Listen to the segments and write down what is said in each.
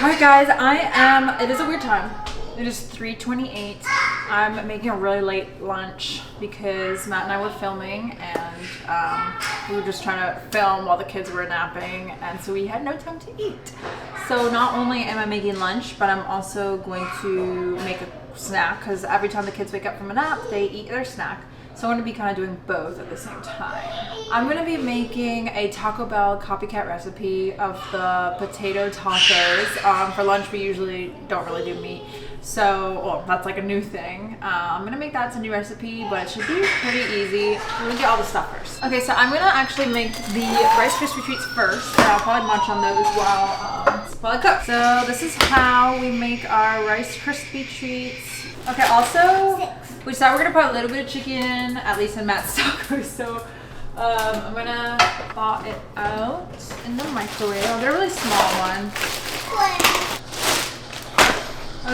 Alright guys, it is a weird time. It is 3:28. I'm making a really late lunch because Matt and I were filming and we were just trying to film while the kids were napping, and so we had no time to eat. So not only am I making lunch, but I'm also going to make a snack because every time the kids wake up from a nap, they eat their snack. So I'm going to be kind of doing both at the same time. I'm going to be making a Taco Bell copycat recipe of the potato tacos. For lunch, we usually don't really do meat. So, well, that's like a new thing. I'm going to make that. It's a new recipe, but it should be pretty easy. Let me get all the stuff first. Okay, so I'm going to actually make the Rice Krispie Treats first. And I'll probably munch on those while I cook. So this is how we make our Rice Krispie Treats. Okay, also, we decided we're gonna put a little bit of chicken, at least in Matt's tacos. So I'm gonna thaw it out in the microwave. Oh, they're really small ones.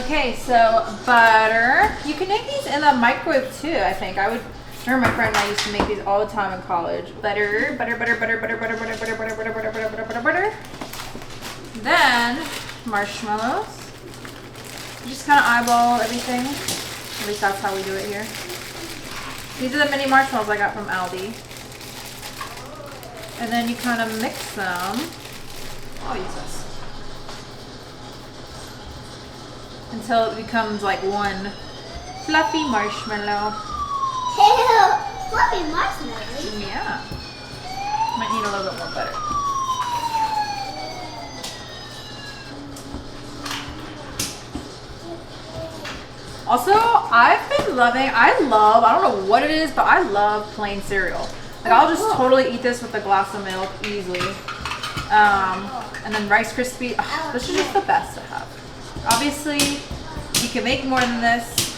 Okay, so butter. You can make these in the microwave too, I think. I remember my friend and I used to make these all the time in college. Butter. Then marshmallows. Just kind of eyeball everything. At least that's how we do it here. These are the mini marshmallows I got from Aldi. And then you kind of mix them. I'll use this. Until it becomes like one fluffy marshmallow. Fluffy marshmallow? Yeah. Might need a little bit more butter. Also, I've been loving, I don't know what it is, but I love plain cereal. Like, I'll just totally eat this with a glass of milk easily. And then Rice Krispie, this is just the best to have. Obviously, you can make more than this.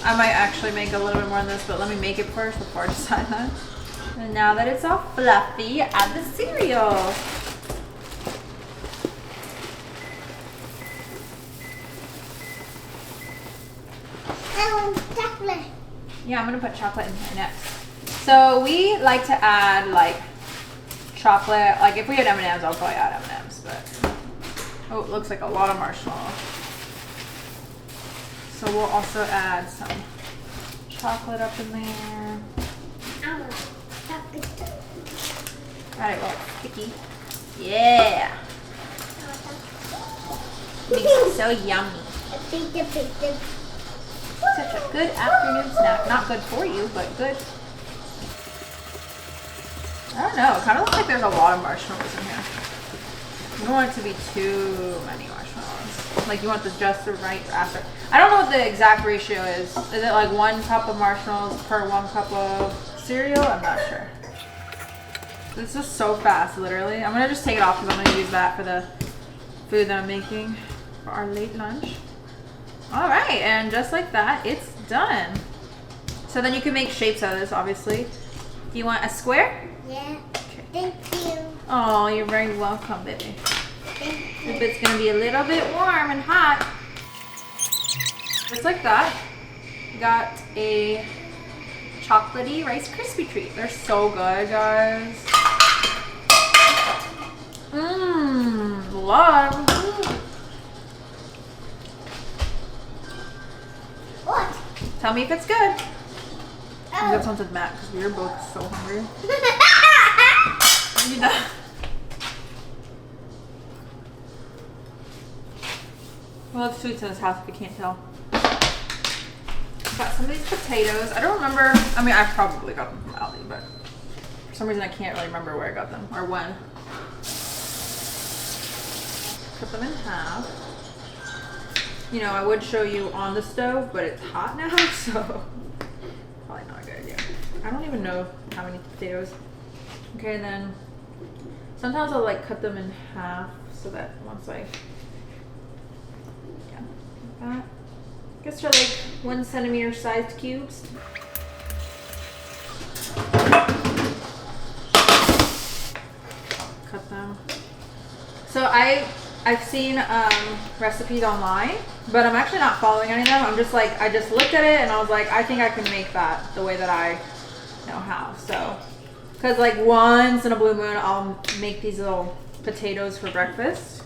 I might actually make a little bit more than this, but let me make it first before I decide that. And now that it's all fluffy, add the cereal. Chocolate. Yeah, I'm gonna put chocolate in here next. So we like to add like chocolate. Like if we had M&Ms, I'll probably add M&Ms. But oh, it looks like a lot of marshmallow. So we'll also add some chocolate up in there. Got it, well, sticky. Yeah. Makes it so yummy. Such a good afternoon snack. Not good for you, but good. I don't know. It kind of looks like there's a lot of marshmallows in here. You don't want it to be too many marshmallows. Like you want just the right after. I don't know what the exact ratio is. Is it like 1 cup of marshmallows per 1 cup of cereal? I'm not sure. This is so fast, literally. I'm going to just take it off because I'm going to use that for the food that I'm making for our late lunch. Alright, and just like that, it's done. So then you can make shapes out of this, obviously. Do you want a square? Yeah. Okay. Thank you. Oh, you're very welcome, baby. Thank you. If it's going to be a little bit warm and hot. Just like that. We got a chocolatey Rice Krispie Treat. They're so good, guys. Love. What? Tell me if it's good. I'm gonna with Matt because we are both so hungry. You know. Well, it's sweets in this house if you can't tell. Got some of these potatoes. I don't remember. I mean, I probably got them from Aldi, but for some reason I can't really remember where I got them or when. Cut them in half. You know, I would show you on the stove, but it's hot now, so probably not a good idea. I don't even know how many potatoes. Okay, and then sometimes I'll like cut them in half so that once I, yeah, like that. I guess they're like 1 centimeter sized cubes. Cut them. So I've seen recipes online, but I'm actually not following any of them. I'm just like, I just looked at it and I was like, I think I can make that the way that I know how. So, because like once in a blue moon, I'll make these little potatoes for breakfast.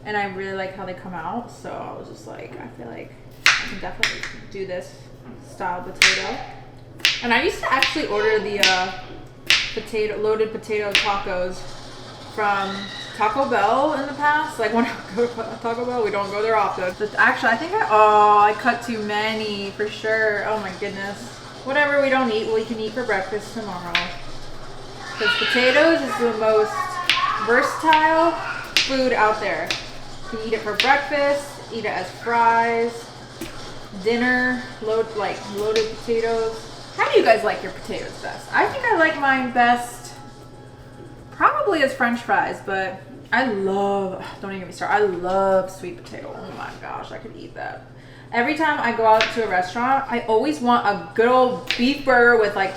and I really like how they come out. So I was just like, I feel like I can definitely do this style potato. And I used to actually order the loaded potato tacos from Taco Bell in the past. Like when I go to Taco Bell, we don't go there often. But actually, I think I cut too many for sure. Oh my goodness. Whatever we don't eat, we can eat for breakfast tomorrow. Because potatoes is the most versatile food out there. You can eat it for breakfast, eat it as fries, dinner, loaded potatoes. How do you guys like your potatoes best? I think I like mine best probably as French fries, but don't even get me started, I love sweet potato. Oh my gosh, I could eat that. Every time I go out to a restaurant, I always want a good old beef burger with like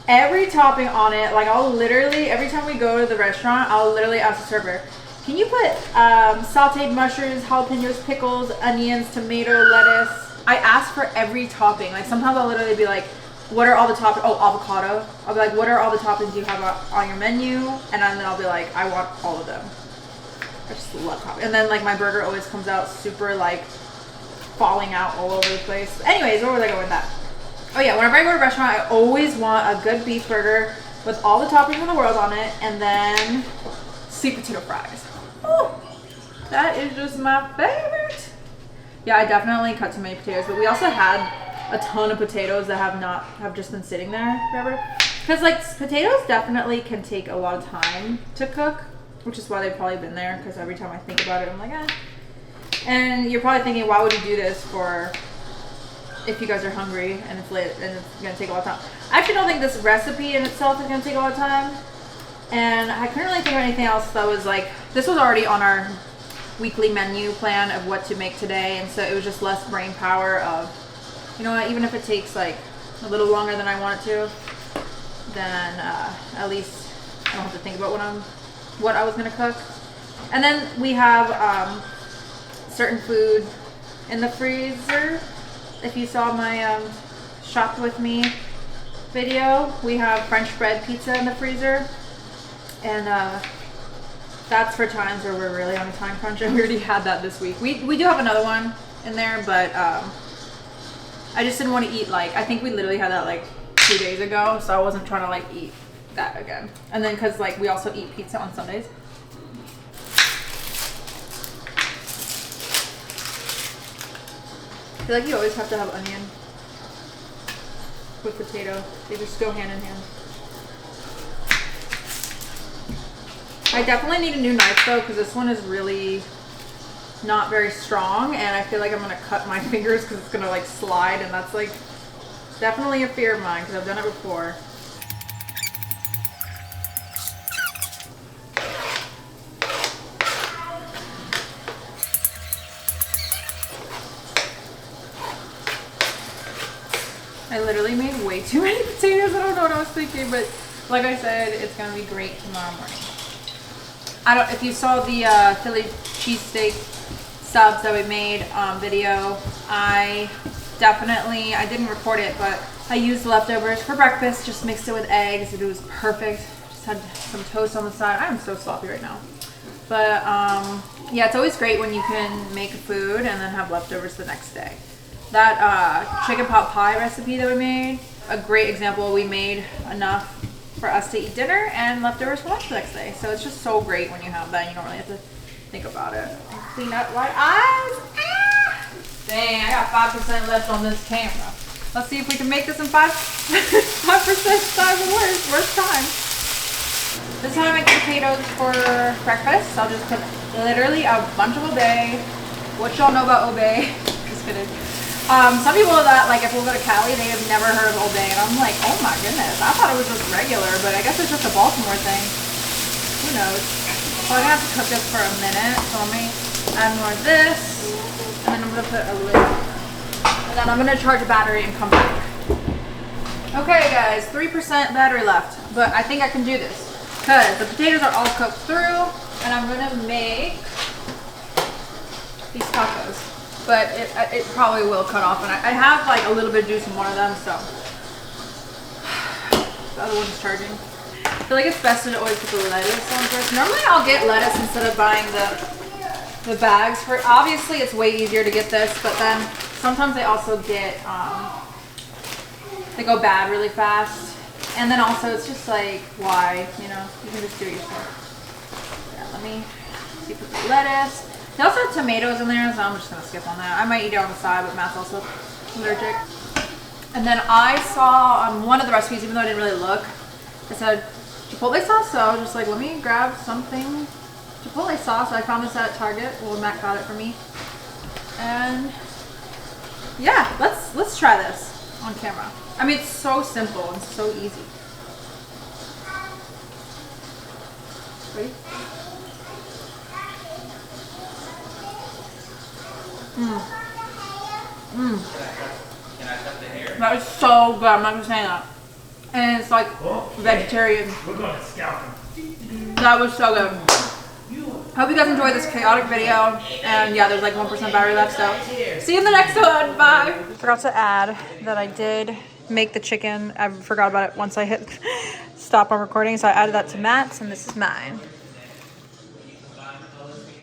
every topping on it. Like I'll literally, every time we go to the restaurant, I'll literally ask the server, can you put sauteed mushrooms, jalapenos, pickles, onions, tomato, lettuce? I ask for every topping. Like sometimes I'll literally be like, what are all the toppings? Oh, avocado. I'll be like, what are all the toppings you have on your menu? And then I'll be like, I want all of them. I just love toppings. And then like my burger always comes out super like falling out all over the place. Anyways, where was I going with that? Oh yeah, whenever I go to a restaurant, I always want a good beef burger with all the toppings in the world on it, and then sweet potato fries. Oh, that is just my favorite. Yeah, I definitely cut too many potatoes, but we also had a ton of potatoes that have just been sitting there forever. Because like potatoes definitely can take a lot of time to cook, which is why they've probably been there. Because every time I think about it, I'm like, eh. And you're probably thinking, why would you do this for if you guys are hungry and it's late and it's gonna take a lot of time? I actually don't think this recipe in itself is gonna take a lot of time. And I couldn't really think of anything else that was like, this was already on our weekly menu plan of what to make today, and so it was just less brain power of, you know what, even if it takes like a little longer than I want it to, then at least I don't have to think about what I was gonna cook. And then we have certain food in the freezer. If you saw my shop with me video, we have French bread pizza in the freezer, and that's for times where we're really on a time crunch, and we already had that this week. We do have another one in there, but I just didn't want to eat, like, I think we literally had that like 2 days ago, so I wasn't trying to like eat that again. And then because like we also eat pizza on Sundays. I feel like you always have to have onion with potato. They just go hand in hand. I definitely need a new knife though, because this one is really not very strong, and I feel like I'm gonna cut my fingers because it's gonna like slide, and that's like definitely a fear of mine because I've done it before. I literally made way too many potatoes. I don't know what I was thinking, but like I said, it's gonna be great tomorrow morning. If you saw the Philly cheesesteak subs that we made video, I didn't record it, but I used leftovers for breakfast, just mixed it with eggs, and it was perfect. Just had some toast on the side. I'm so sloppy right now. But yeah, it's always great when you can make food and then have leftovers the next day. That chicken pot pie recipe that we made, a great example. We made enough for us to eat dinner and leftovers for lunch the next day. So it's just so great when you have that. You don't really have to think about it. And clean up my eyes. Ah! Dang, I got 5% left on this camera. Let's see if we can make this in 5% time or worst time. This is how I make potatoes for breakfast. I'll just put literally a bunch of obey. What y'all know about obey? Just kidding. Some people that, like, if we'll go to Cali, they have never heard of Old Bay, and I'm like, oh my goodness, I thought it was just regular, but I guess it's just a Baltimore thing. Who knows? So I'm gonna have to cook this for a minute, so let me add more of this, and then I'm gonna put a lid, and then I'm gonna charge a battery and come back. Okay guys, 3% battery left, but I think I can do this, because the potatoes are all cooked through, and I'm gonna make these tacos. But it probably will cut off, and I have like a little bit of juice in one of them, so the other one's charging. I feel like it's best to always put the lettuce on first. Normally I'll get lettuce instead of buying the the bags for, obviously it's way easier to get this, but then sometimes they also get, they go bad really fast. And then also it's just like, why, you know, you can just do it yourself. Yeah, let me see, put the lettuce. They also have tomatoes in there, so I'm just gonna skip on that. I might eat it on the side, but Matt's also allergic. And then I saw on one of the recipes, even though I didn't really look, it said Chipotle sauce, so I was just like, let me grab something. Chipotle sauce, I found this at Target. Well, Matt got it for me. And yeah, let's try this on camera. I mean, it's so simple and so easy. Ready? That was so good. I'm not gonna say that. And it's like vegetarian. We're going to scout them. That was so good. Hope you guys enjoyed this chaotic video. And yeah, there's like 1% battery left, so see you in the next one. Bye. Forgot to add that I did make the chicken. I forgot about it once I hit stop on recording, so I added that to Matt's, and this is mine.